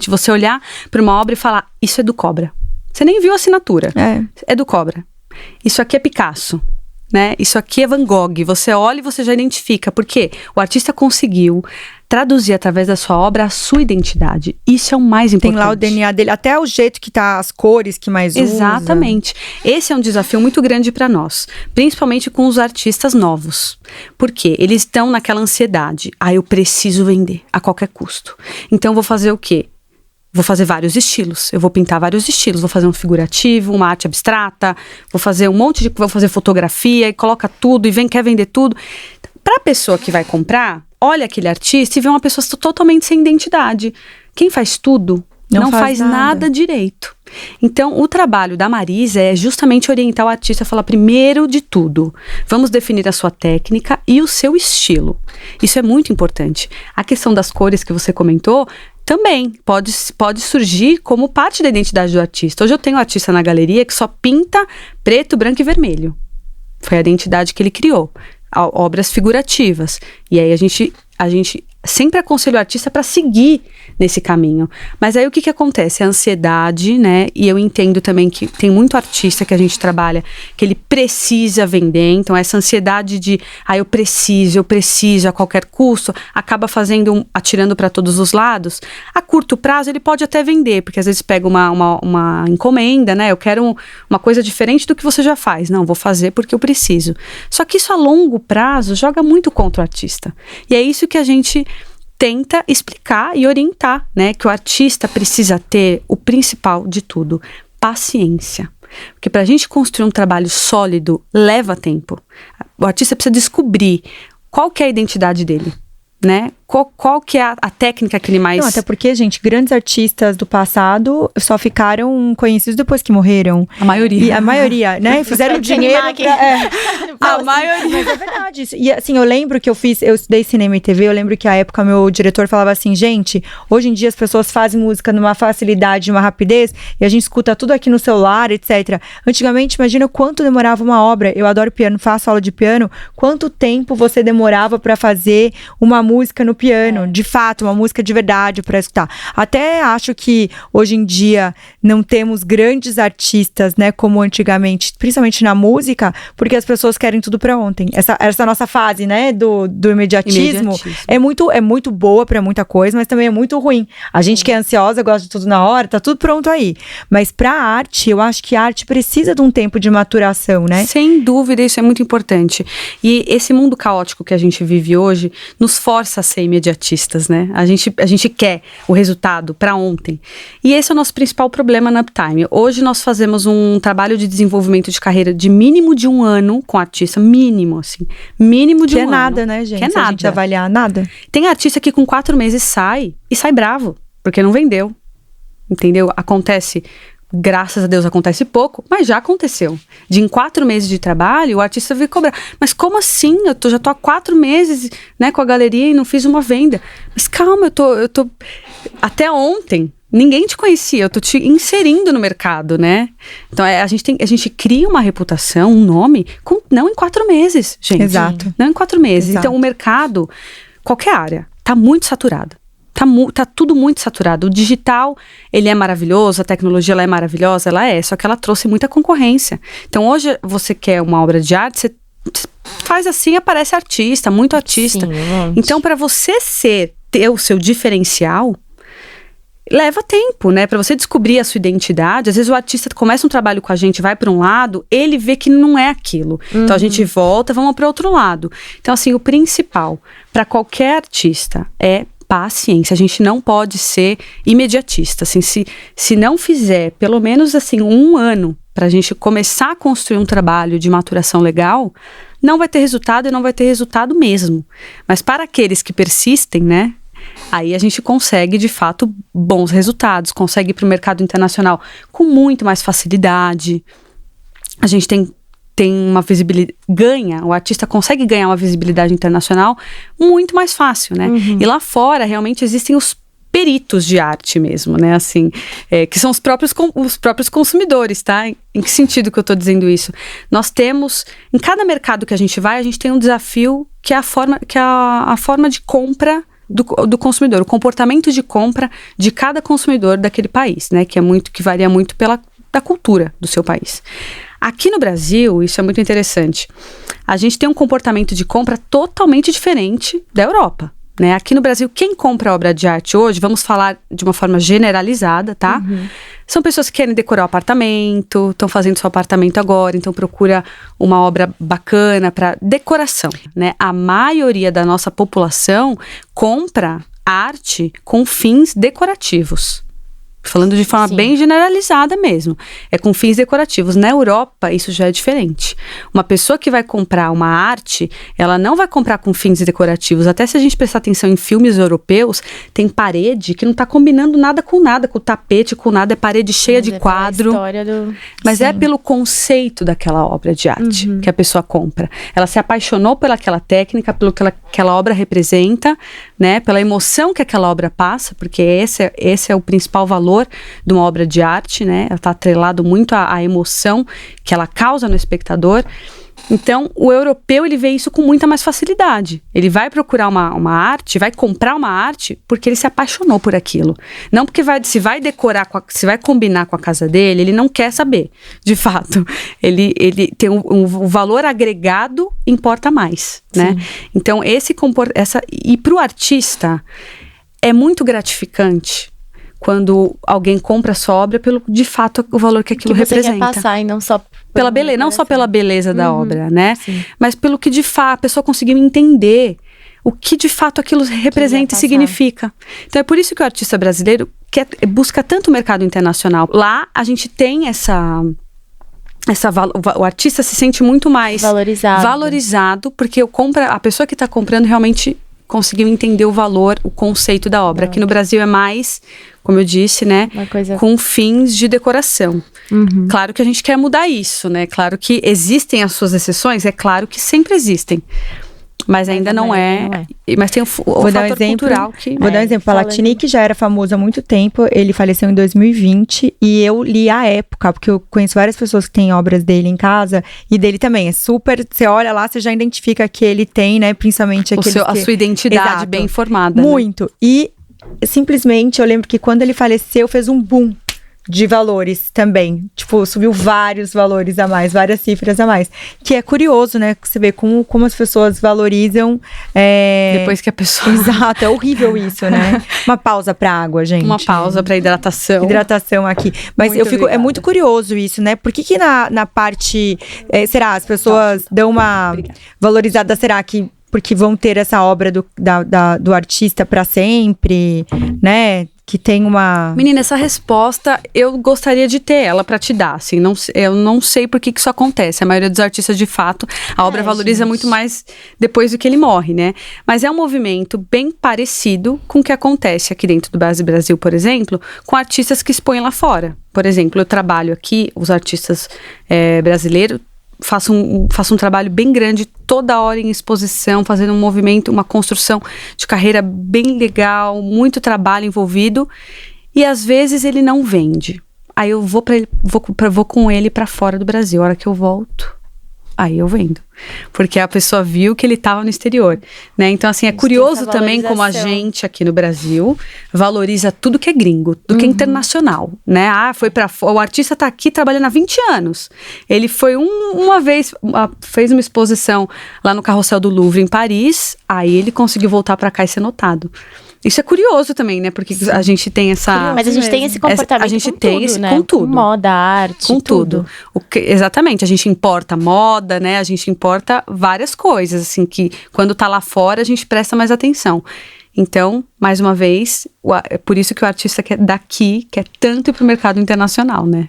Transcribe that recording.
De você olhar para uma obra e falar, isso é do Cobra. Você nem viu a assinatura. É do Cobra. Isso aqui é Picasso, né? Isso aqui é Van Gogh. Você olha e você já identifica. Porque o artista conseguiu traduzir através da sua obra a sua identidade. Isso é o mais importante. Tem lá o DNA dele, até o jeito que tá, as cores que mais usa. Exatamente. Esse é um desafio muito grande para nós. Principalmente com os artistas novos. Porque eles estão naquela ansiedade. Eu preciso vender a qualquer custo. Então, vou fazer o quê? Vou fazer vários estilos, eu vou pintar vários estilos, vou fazer um figurativo, uma arte abstrata, vou fazer vou fazer fotografia e coloca tudo e quer vender tudo. Para a pessoa que vai comprar, olha aquele artista e vê uma pessoa totalmente sem identidade. Quem faz tudo não faz nada direito. Então, o trabalho da Marisa é justamente orientar o artista a falar, primeiro de tudo, vamos definir a sua técnica e o seu estilo. Isso é muito importante. A questão das cores que você comentou, também pode surgir como parte da identidade do artista. Hoje eu tenho um artista na galeria que só pinta preto, branco e vermelho. Foi a identidade que ele criou. Obras figurativas. E aí a gente sempre aconselha o artista para seguir nesse caminho. Mas aí o que acontece? A ansiedade, né? E eu entendo também que tem muito artista que a gente trabalha que ele precisa vender. Então essa ansiedade de eu preciso a qualquer custo, acaba atirando para todos os lados. A curto prazo ele pode até vender, porque às vezes pega uma encomenda, né? Eu quero uma coisa diferente do que você já faz. Não, vou fazer porque eu preciso. Só que isso a longo prazo joga muito contra o artista. E é isso que a gente tenta explicar e orientar, né? Que o artista precisa ter o principal de tudo, paciência. Porque para a gente construir um trabalho sólido, leva tempo. O artista precisa descobrir qual que é a identidade dele, né? Qual que é a técnica que ele mais... Não, até porque, gente, grandes artistas do passado só ficaram conhecidos depois que morreram. A maioria. Né? Fizeram dinheiro A maioria. Mas é verdade isso. E assim, eu lembro que eu estudei cinema e TV, eu lembro que à época meu diretor falava assim, gente, hoje em dia as pessoas fazem música numa facilidade, numa rapidez, e a gente escuta tudo aqui no celular, etc. Antigamente, imagina quanto demorava uma obra. Eu adoro piano, faço aula de piano. Quanto tempo você demorava pra fazer uma música no piano, de fato, uma música de verdade para escutar. Até acho que hoje em dia não temos grandes artistas, né, como antigamente, principalmente na música, porque as pessoas querem tudo para ontem. Essa nossa fase, né, do imediatismo. É muito boa para muita coisa, mas também é muito ruim. A gente que é ansiosa, gosta de tudo na hora, tá tudo pronto aí. Mas pra arte, eu acho que a arte precisa de um tempo de maturação, né? Sem dúvida, isso é muito importante. E esse mundo caótico que a gente vive hoje nos força a ser imediatistas, né? A gente quer o resultado para ontem. E esse é o nosso principal problema na Uptime. Hoje nós fazemos um trabalho de desenvolvimento de carreira de mínimo de 1 ano com artista, mínimo de 1 ano. Que é nada, né, gente? Que é nada. Se a gente avaliar nada. Tem artista que com 4 meses sai bravo, porque não vendeu. Entendeu? Acontece... Graças a Deus acontece pouco, mas já aconteceu. Em 4 meses de trabalho, o artista veio cobrar. Mas como assim? Já tô há 4 meses, né, com a galeria e não fiz uma venda. Mas calma, eu tô... Até ontem, ninguém te conhecia, eu tô te inserindo no mercado, né? Então, a gente cria uma reputação, um nome, não em 4 meses, gente. Exato. Não em 4 meses. Exato. Então, o mercado, qualquer área, tá muito saturado. Tá tudo muito saturado. O digital, ele é maravilhoso, a tecnologia ela é maravilhosa, só que ela trouxe muita concorrência. Então hoje você quer uma obra de arte, você faz assim, aparece artista, muito artista. Sim, então para você ter o seu diferencial, leva tempo, né? Para você descobrir a sua identidade, às vezes o artista começa um trabalho com a gente, vai para um lado, ele vê que não é aquilo. Então a gente volta, vamos para outro lado. Então assim, o principal para qualquer artista é paciência. A gente não pode ser imediatista. Assim, se não fizer pelo menos assim 1 ano para a gente começar a construir um trabalho de maturação legal, não vai ter resultado e não vai ter resultado mesmo. Mas para aqueles que persistem, né? Aí a gente consegue, de fato, bons resultados, consegue ir para o mercado internacional com muito mais facilidade. A gente tem uma visibilidade, o artista consegue ganhar uma visibilidade internacional muito mais fácil, né? E lá fora, realmente, existem os peritos de arte mesmo, né? Assim, que são os próprios consumidores, tá? Em que sentido que eu tô dizendo isso? Nós temos, em cada mercado que a gente tem um desafio que é a forma de compra do consumidor, o comportamento de compra de cada consumidor daquele país, né? Que varia muito da cultura do seu país. Aqui no Brasil, isso é muito interessante. A gente tem um comportamento de compra totalmente diferente da Europa, né? Aqui no Brasil, quem compra obra de arte hoje, vamos falar de uma forma generalizada, tá? São pessoas que querem decorar o apartamento, estão fazendo seu apartamento agora, então procura uma obra bacana para decoração, né? A maioria da nossa população compra arte com fins decorativos. Falando de forma bem generalizada mesmo. É com fins decorativos. Na Europa, isso já é diferente. Uma pessoa que vai comprar uma arte, ela não vai comprar com fins decorativos. Até se a gente prestar atenção em filmes europeus, tem parede que não tá combinando nada, com o tapete, com nada. É parede cheia de quadro. Mas é pelo conceito daquela obra de arte que a pessoa compra. Ela se apaixonou pelaquela técnica, pelo que aquela obra representa, né? Pela emoção que aquela obra passa, porque esse é o principal valor de uma obra de arte, né? Ela está atrelado muito à emoção que ela causa no espectador. Então, o europeu, ele vê isso com muita mais facilidade. Ele vai procurar uma arte, vai comprar uma arte porque ele se apaixonou por aquilo. Não porque se vai decorar, se vai combinar com a casa dele, ele não quer saber, de fato. Ele tem um valor agregado, importa mais, né? Então, e para o artista, é muito gratificante quando alguém compra a sua obra pelo, de fato, o valor que aquilo representa. Quer passar e não só pela beleza, não só pela beleza da obra, né? Sim. Mas pelo que de fato a pessoa conseguiu entender o que de fato aquilo representa e significa. Então é por isso que o artista brasileiro busca tanto o mercado internacional. Lá a gente tem o artista se sente muito mais valorizado porque a pessoa que está comprando realmente conseguiu entender o valor, o conceito da obra. Aqui no Brasil é mais, como eu disse, né, com fins de decoração. Claro que a gente quer mudar isso, né? Claro que existem as suas exceções, é claro que sempre existem. Mas ainda não é. Mas tem o fator cultural que... Vou dar um exemplo. Palatini, que já era famoso há muito tempo, ele faleceu em 2020 e eu li à época, porque eu conheço várias pessoas que têm obras dele em casa e dele também. É super... Você olha lá, você já identifica que ele tem, né? Principalmente a sua identidade bem formada. Muito. Né? E simplesmente eu lembro que quando ele faleceu, fez um boom de valores também, tipo, subiu vários valores a mais, várias cifras a mais, que é curioso, né, que você vê como as pessoas valorizam depois que a pessoa... Exato, é horrível isso, né? Uma pausa pra água, gente. Uma pausa pra hidratação. Hidratação aqui. Mas é muito curioso isso, né? Por que na parte, será, as pessoas dão uma valorizada, será que porque vão ter essa obra do artista pra sempre, né? Que tem uma... Menina, essa resposta eu gostaria de ter ela pra te dar, assim, eu não sei por que isso acontece. A maioria dos artistas, de fato, a obra valoriza muito mais depois do que ele morre, né? Mas é um movimento bem parecido com o que acontece aqui dentro do Brasil, por exemplo, com artistas que expõem lá fora. Por exemplo, eu trabalho aqui, os artistas brasileiros, faço um trabalho bem grande, toda hora em exposição, fazendo um movimento, uma construção de carreira bem legal, muito trabalho envolvido, e às vezes ele não vende. Aí eu vou com ele para fora do Brasil. A hora que eu volto, aí eu vendo. Porque a pessoa viu que ele estava no exterior, né? Então, assim, é curioso também como a gente aqui no Brasil valoriza tudo que é gringo, tudo que é internacional, né? O artista tá aqui trabalhando há 20 anos. Ele foi uma vez, fez uma exposição lá no Carrossel do Louvre, em Paris, aí ele conseguiu voltar para cá e ser notado. Isso é curioso também, né? Porque a gente tem essa... Mas a gente tem esse comportamento a gente com tem tudo, esse, né? com tudo. Com moda, arte, com tudo. Exatamente, a gente importa moda, né? A gente importa várias coisas, assim, que quando tá lá fora a gente presta mais atenção. Então, mais uma vez, é por isso que o artista daqui quer tanto ir pro mercado internacional, né?